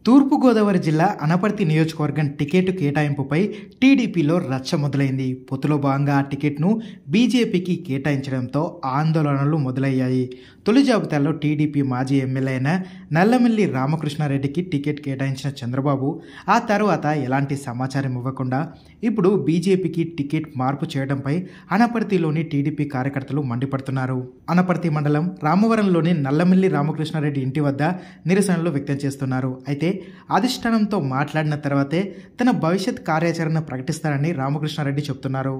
తూర్పుగోదావరి జిల్లా అనపర్తి నియోజకవర్గం టికెట్ కేటాయింపుపై టీడీపీలో రచ్చ మొదలైంది. పొత్తులో భాగంగా ఆ టికెట్ను బీజేపీకి కేటాయించడంతో ఆందోళనలు మొదలయ్యాయి. తొలి జాబితాలో టీడీపీ మాజీ ఎమ్మెల్యే అయిన నల్లమిల్లి రామకృష్ణారెడ్డికి టికెట్ కేటాయించిన చంద్రబాబు ఆ తర్వాత ఎలాంటి సమాచారం ఇవ్వకుండా ఇప్పుడు బీజేపీకి టికెట్ మార్పు చేయడంపై అనపర్తిలోని టీడీపీ కార్యకర్తలు మండిపడుతున్నారు. అనపర్తి మండలం రామవరంలోని నల్లమిల్లి రామకృష్ణారెడ్డి ఇంటి వద్ద నిరసనలు వ్యక్తం చేస్తున్నారు. అయితే అధిష్టానంతో మాట్లాడిన తర్వాతే తన భవిష్యత్ కార్యాచరణ ప్రకటిస్తారని రామకృష్ణారెడ్డి చెబుతున్నారు.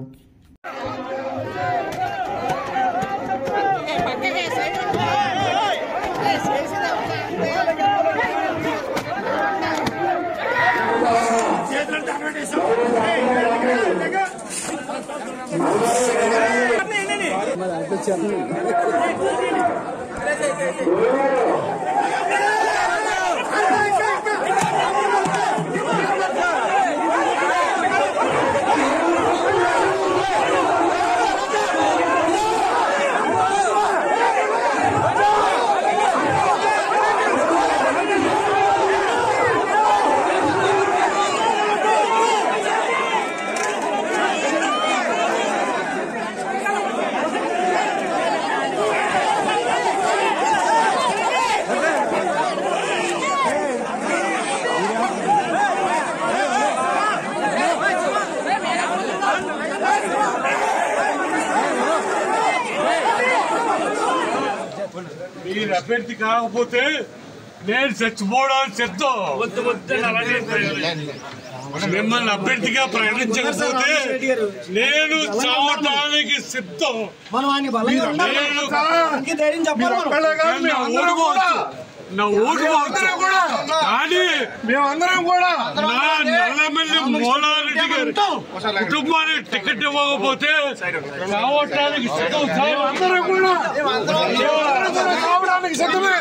మీరు అభ్యర్థి కాకపోతే నేను చచ్చిపోవడానికి సిద్ధం. మిమ్మల్ని అభ్యర్థిగా ప్రకటించకపోతే నేను చావటానికి సిద్ధం. నా ఓడిపోవచ్చు కానీ మేమందరం కూడా నా నల్లమిల్లి మూలారెడ్డి గారి కుటుంబానికి టికెట్ ఇవ్వకపోతే రావటానికి సిద్ధం. అందరం కూడా రావడానికి సిద్ధమే.